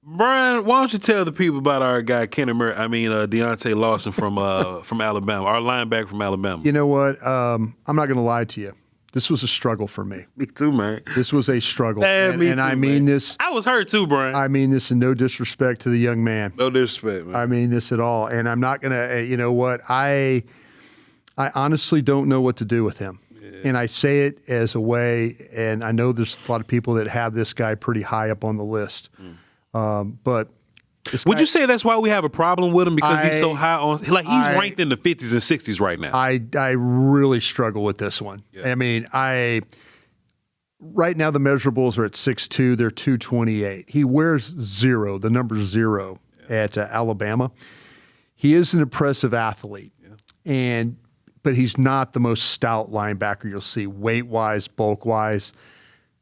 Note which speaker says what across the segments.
Speaker 1: Brian, why don't you tell the people about our guy Deontae Lawson from Alabama, our linebacker from Alabama.
Speaker 2: You know what? I'm not going to lie to you. This was a struggle for me.
Speaker 1: Me too, man.
Speaker 2: This was a struggle.
Speaker 1: And
Speaker 2: I mean
Speaker 1: man.
Speaker 2: this.
Speaker 1: I was hurt too, Brian.
Speaker 2: I mean this in no disrespect to the young man.
Speaker 1: No disrespect, man.
Speaker 2: I mean this at all. And I'm not going to, you know what? I honestly don't know what to do with him. Yeah. And I say it as a way, and I know there's a lot of people that have this guy pretty high up on the list. But
Speaker 1: would you say that's why we have a problem with him, because he's so high on, like he's ranked in the 50s and 60s right now?
Speaker 2: I really struggle with this one. Yeah. I mean, right now the measurables are at 6'2", they're 228. He wears the number 0 at Alabama. He is an impressive athlete, but he's not the most stout linebacker you'll see, weight-wise, bulk-wise.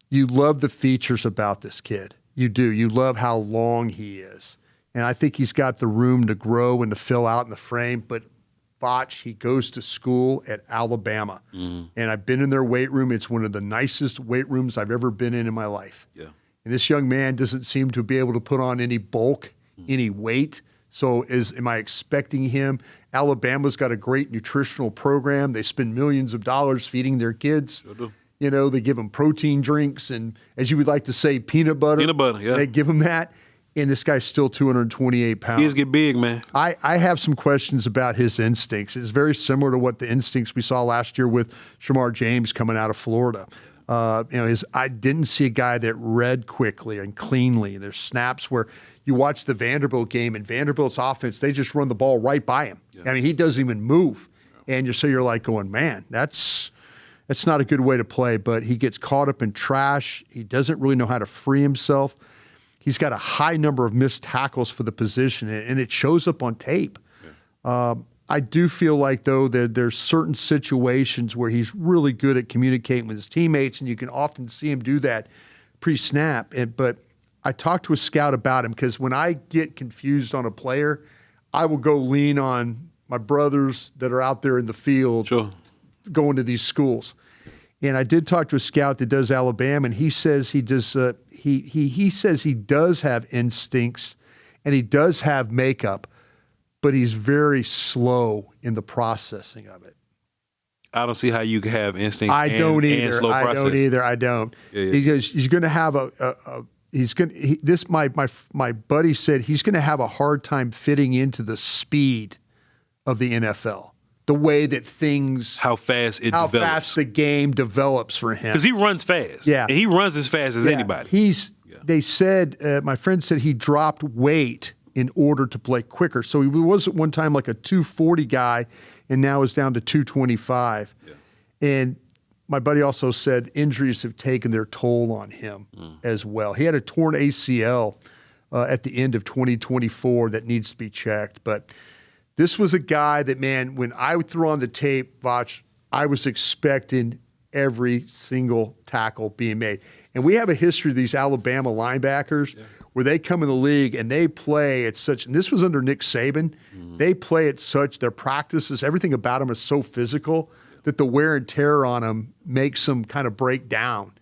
Speaker 2: You love the features about this kid. You do. You love how long he is. And I think he's got the room to grow and to fill out in the frame. But VOCH, he goes to school at Alabama. And I've been in their weight room. It's one of the nicest weight rooms I've ever been in my life. Yeah. And this young man doesn't seem to be able to put on any bulk, any weight. So am I expecting him? Alabama's got a great nutritional program. They spend millions of dollars feeding their kids. Sure do. You know, they give them protein drinks and, as you would like to say, peanut butter.
Speaker 1: Peanut butter, yeah.
Speaker 2: They give them that. And this guy's still 228 pounds.
Speaker 1: Kids get big, man.
Speaker 2: I have some questions about his instincts. It's very similar to what the instincts we saw last year with Shamar James coming out of Florida. I didn't see a guy that read quickly and cleanly. There's snaps where you watch the Vanderbilt game, and Vanderbilt's offense, they just run the ball right by him. Yeah. I mean, he doesn't even move. Yeah. And you're like going, man, that's not a good way to play. But he gets caught up in trash. He doesn't really know how to free himself. He's got a high number of missed tackles for the position, and it shows up on tape. Yeah. I do feel like, though, that there's certain situations where he's really good at communicating with his teammates, and you can often see him do that pre-snap. But I talked to a scout about him, because when I get confused on a player, I will go lean on my brothers that are out there in the field going to these schools. And I did talk to a scout that does Alabama, and he says he does. He says he does have instincts, and he does have makeup, but he's very slow in the processing of it.
Speaker 1: I don't see how you can have instincts.
Speaker 2: I don't either.
Speaker 1: Slow
Speaker 2: I
Speaker 1: process.
Speaker 2: don't either. I don't. Yeah. Because he's going to have my buddy said he's going to have a hard time fitting into the speed of the NFL. The way that
Speaker 1: how fast
Speaker 2: the game develops for him.
Speaker 1: Because he runs fast. Yeah. And he runs as fast as anybody.
Speaker 2: They said, my friend said he dropped weight in order to play quicker. So he was at one time like a 240 guy, and now is down to 225. Yeah. And my buddy also said injuries have taken their toll on him as well. He had a torn ACL at the end of 2024 that needs to be checked. But this was a guy that, man, when I threw on the tape, VOCH, I was expecting every single tackle being made. And we have a history of these Alabama linebackers where they come in the league and they play at such, and this was under Nick Saban, they play at such, their practices, everything about them is so physical that the wear and tear on them makes them kind of break down.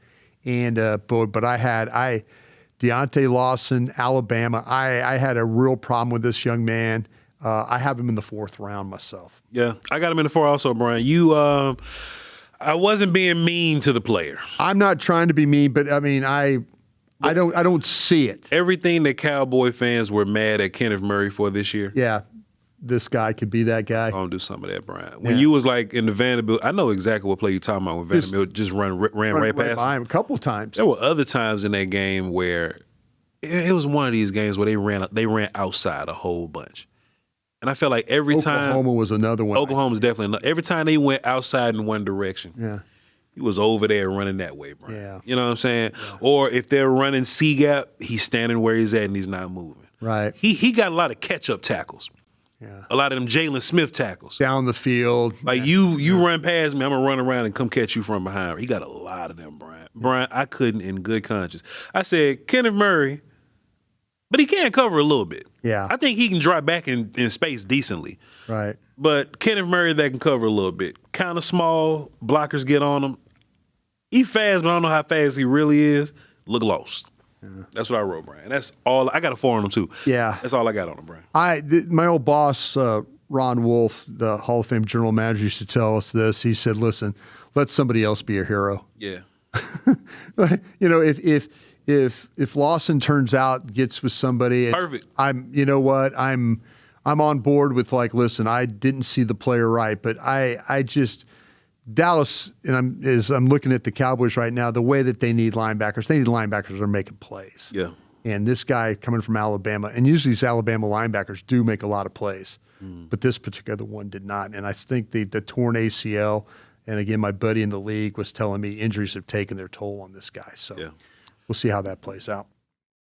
Speaker 2: And but Deontae Lawson, Alabama, I had a real problem with this young man. I have him in the 4th round myself. Yeah,
Speaker 1: I got him in the 4th also, Brian. I wasn't being mean to the player.
Speaker 2: I'm not trying to be mean, but I mean, I don't see it.
Speaker 1: Everything that Cowboy fans were mad at Kenneth Murray for this year.
Speaker 2: Yeah, this guy could be that guy.
Speaker 1: I don't do some of that, Brian. When you was like in the Vanderbilt, I know exactly what play you're talking about when Vanderbilt just ran right past
Speaker 2: him a couple of times.
Speaker 1: There were other times in that game where it was one of these games where they ran outside a whole bunch. And I felt like every time
Speaker 2: Oklahoma was another one.
Speaker 1: Oklahoma's definitely every time they went outside in one direction. He was over there running that way, bro.
Speaker 2: Yeah.
Speaker 1: You know what I'm saying? Yeah. Or if they're running C gap, he's standing where he's at and he's not moving.
Speaker 2: Right.
Speaker 1: He got a lot of catch up tackles. Yeah. A lot of them Jalen Smith tackles.
Speaker 2: Down the field.
Speaker 1: Like you run past me, I'm gonna run around and come catch you from behind. He got a lot of them, Brian. Brian, I couldn't in good conscience. I said, Kenneth Murray, but he can cover a little bit.
Speaker 2: Yeah.
Speaker 1: I think he can drop back in space decently.
Speaker 2: Right.
Speaker 1: But Kenneth Murray that can cover a little bit. Kind of small, blockers get on him. He fast, but I don't know how fast he really is. Look lost. That's what I wrote, Brian. That's all. I got a 4 on him, too.
Speaker 2: Yeah.
Speaker 1: That's all I got on him, Brian.
Speaker 2: My old boss, Ron Wolf, the Hall of Fame general manager, used to tell us this. He said, listen, let somebody else be a hero.
Speaker 1: Yeah.
Speaker 2: You know, if Lawson turns out, gets with somebody,
Speaker 1: Perfect.
Speaker 2: you know what, I'm on board with, like, listen, I didn't see the player right, but I just Dallas, and I'm looking at the Cowboys right now, the way that they need linebackers that are making plays.
Speaker 1: Yeah.
Speaker 2: And this guy coming from Alabama, and usually these Alabama linebackers do make a lot of plays, but this particular one did not. And I think the torn ACL, and again, my buddy in the league was telling me injuries have taken their toll on this guy. So we'll see how that plays out.